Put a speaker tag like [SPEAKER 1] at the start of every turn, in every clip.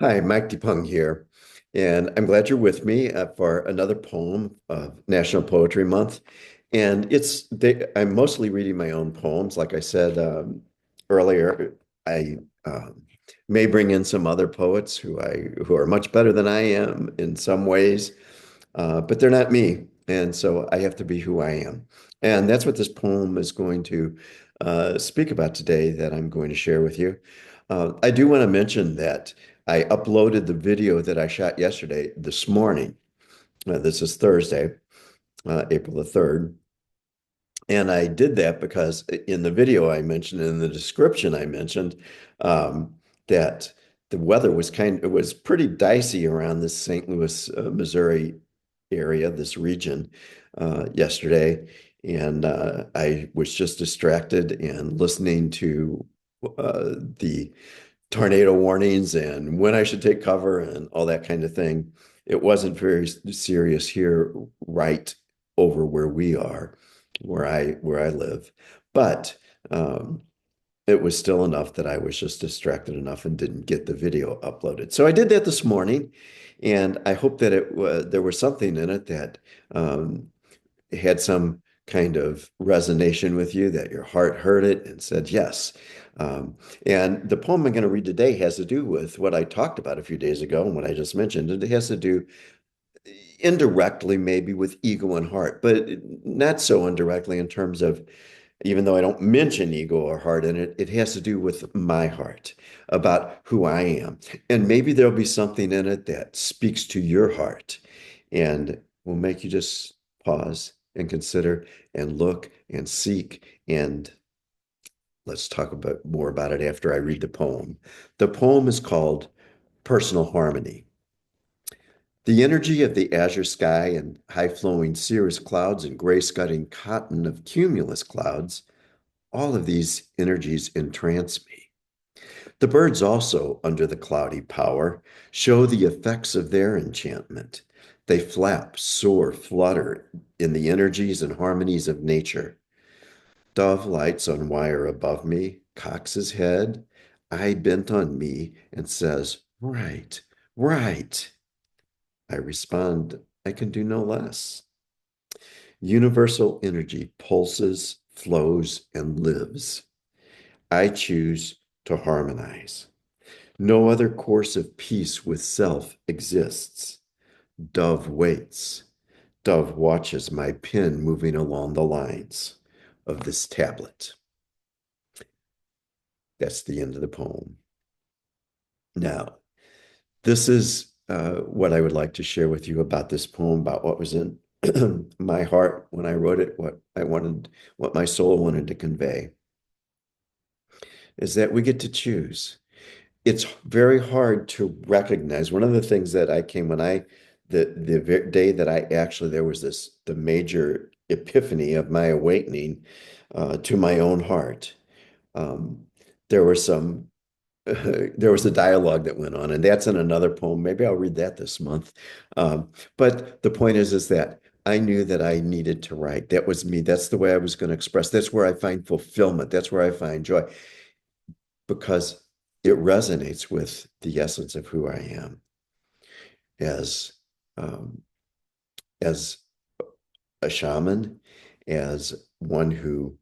[SPEAKER 1] Hi, Mike DePung here, and I'm glad you're with me for another poem of National Poetry Month. And I'm mostly reading my own poems. Like I said earlier, I may bring in some other poets who are much better than I am in some ways, but they're not me, and so I have to be who I am. And that's what this poem is going to speak about today that I'm going to share with you. I do want to mention that I uploaded the video that I shot yesterday this morning. This is Thursday, April the 3rd. And I did that because in the video I mentioned, in the description I mentioned, that the weather it was pretty dicey around this St. Louis, Missouri area, this region, yesterday. And I was just distracted and listening to the tornado warnings and when I should take cover and all that kind of thing. It wasn't very serious here, right over where we are, where I live, but um, it was still enough that I was just distracted enough and didn't get the video uploaded. So I did that this morning, and I hope that there was something in it that um, had some kind of resonation with you, that your heart heard it and said yes. Um, and the poem I'm going to read today has to do with what I talked about a few days ago and what I just mentioned. It has to do indirectly, maybe, with ego and heart, but not so indirectly in terms of, even though I don't mention ego or heart in it, it has to do with my heart, about who I am. And maybe there'll be something in it that speaks to your heart and will make you just pause and consider and look and seek. And let's talk about more about it after I read the poem. The poem is called Personal Harmony. The energy of the azure sky and high-flowing cirrus clouds and gray-scudding cotton of cumulus clouds, all of these energies entrance me. The birds also, under the cloudy power, show the effects of their enchantment. They flap, soar, flutter in the energies and harmonies of nature. Dove lights on wire above me, cocks his head, eye bent on me, and says, "Right, right." I respond, "I can do no less." Universal energy pulses, flows, and lives. I choose to harmonize. No other course of peace with self exists. Dove waits. Dove watches my pen moving along the lines of this tablet. That's the end of the poem. Now, this is what I would like to share with you about this poem, about what was in my heart when I wrote it, what my soul wanted to convey, is that we get to choose. It's very hard to recognize. One of the things that I came when I the day that I actually there was the major epiphany of my awakening to my own heart. Um, there were some there was a dialogue that went on, and that's in another poem. Maybe I'll read that this month. But the point is that I knew that I needed to write. That was me. That's the way I was going to express. That's where I find fulfillment. That's where I find joy, because it resonates with the essence of who I am as um, as a shaman, as one who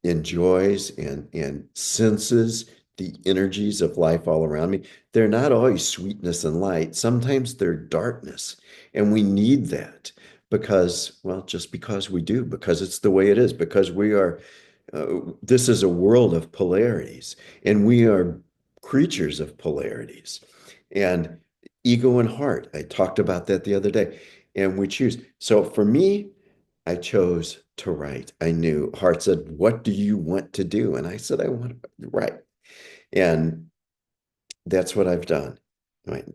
[SPEAKER 1] enjoys and senses the energies of life all around me. They're not always sweetness and light. Sometimes they're darkness, and we need that because, well, just because we do, because it's the way it is, because we are this is a world of polarities, and we are creatures of polarities. And ego and heart, I talked about that the other day, and we choose. So for me, I chose to write. I knew heart said, "What do you want to do?" And I said, "I want to write." And that's what I've done. I mean,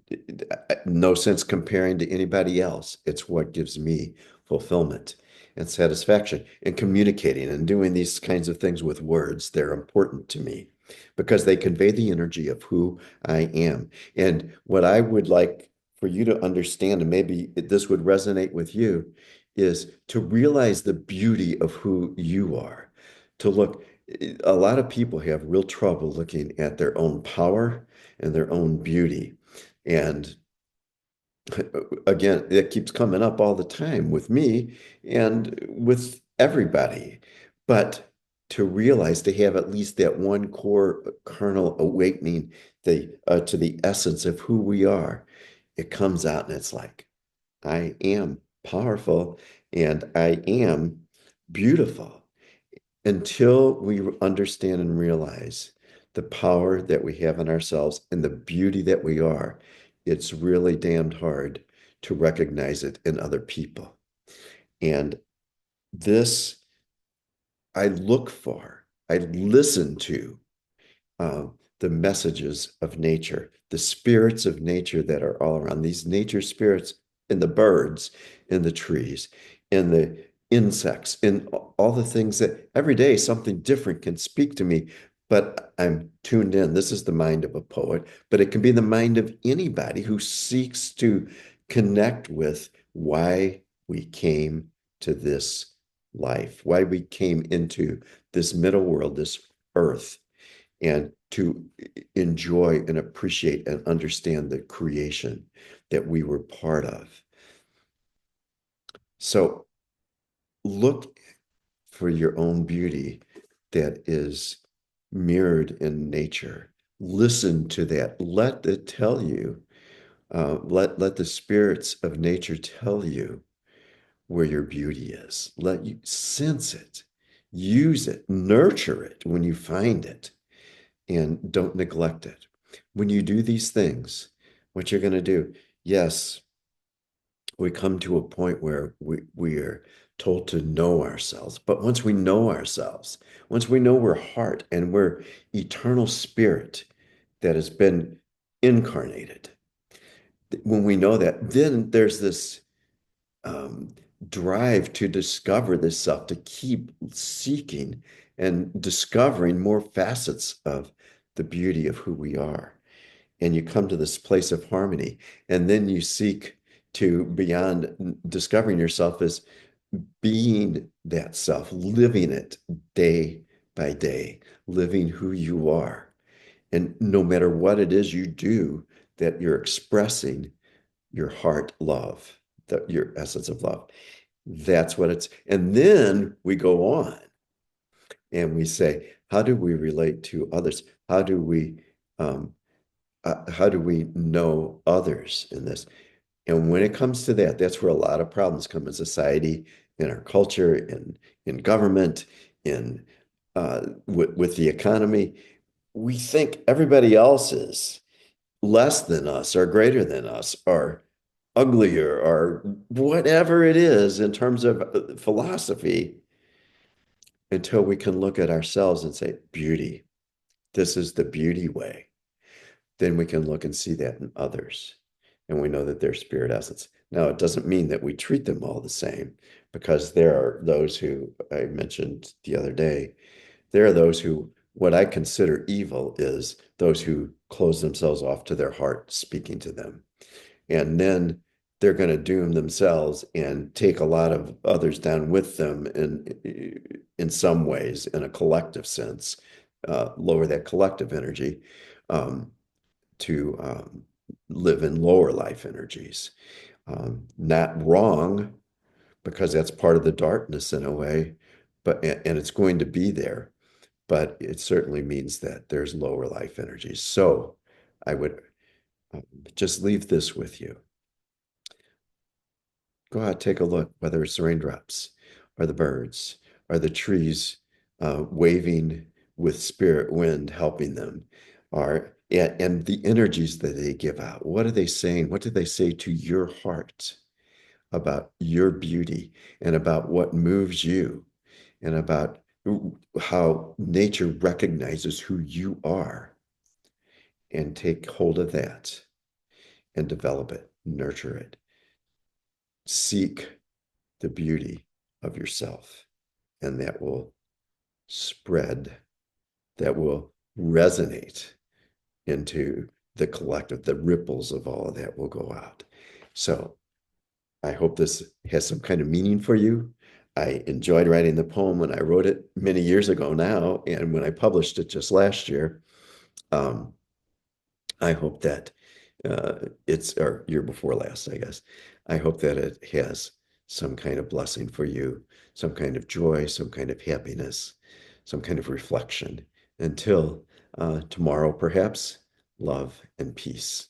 [SPEAKER 1] no sense comparing to anybody else. It's what gives me fulfillment and satisfaction in communicating and doing these kinds of things with words. They're important to me because they convey the energy of who I am. And what I would like for you to understand, and maybe this would resonate with you, is to realize the beauty of who you are, to look. a lot of people have real trouble looking at their own power and their own beauty. And again, it keeps coming up all the time with me and with everybody. But to realize to have at least that one core kernel awakening to the essence of who we are, it comes out and it's like, I am powerful and I am beautiful. Until we understand and realize the power that we have in ourselves and the beauty that we are, it's really damned hard to recognize it in other people. And this I look for, I listen to uh, the messages of nature, the spirits of nature that are all around, these nature spirits in the birds, in the trees, in the insects, in all the things that every day something different can speak to me, but I'm tuned in. This is the mind of a poet, but it can be the mind of anybody who seeks to connect with why we came to this life, why we came into this middle world, this earth, and to enjoy and appreciate and understand the creation that we were part of. So look for your own beauty that is mirrored in nature. Listen to that. Let it tell you. Let the spirits of nature tell you where your beauty is. Let you sense it, use it, nurture it when you find it, and don't neglect it. When you do these things, what you're going to do, yes, we come to a point where we are told to know ourselves. But once we know ourselves, once we know we're heart and we're eternal spirit that has been incarnated, when we know that, then there's this um, drive to discover this self, to keep seeking and discovering more facets of the beauty of who we are. And you come to this place of harmony, and then you seek to, beyond discovering yourself, as being that self, living it day by day, living who you are. And no matter what it is you do, that you're expressing your heart love, your essence of love. That's what it's. And then we go on and we say, how do we relate to others? Um, how do we know others in this? And when it comes to that, that's where a lot of problems come in society, in our culture, in government, in with the economy. We think everybody else is less than us or greater than us or uglier or whatever it is in terms of philosophy, until we can look at ourselves and say, beauty, this is the beauty way. Then we can look and see that in others. And we know that they're spirit essence. Now, it doesn't mean that we treat them all the same, because there are those who I mentioned the other day, there are those who, what I consider evil is those who close themselves off to their heart speaking to them. And then they're going to doom themselves and take a lot of others down with them in some ways, in a collective sense, lower that collective energy, um, to live in lower life energies. Not wrong, because that's part of the darkness in a way, but and it's going to be there, but it certainly means that there's lower life energies. So I would just leave this with you. Go out, take a look, whether it's the raindrops or the birds or the trees waving with spirit wind helping them, or and the energies that they give out. What are they saying? What do they say to your heart about your beauty and about what moves you and about how nature recognizes who you are? And take hold of that and develop it, nurture it, seek the beauty of yourself, and that will spread, that will resonate into the collective. The ripples of all of that will go out. So I hope this has some kind of meaning for you. I enjoyed writing the poem when I wrote it many years ago now, and when I published it just last year. Um, I hope that it's or year before last, I guess. I hope that it has some kind of blessing for you, some kind of joy, some kind of happiness, some kind of reflection. Until tomorrow, perhaps, love and peace.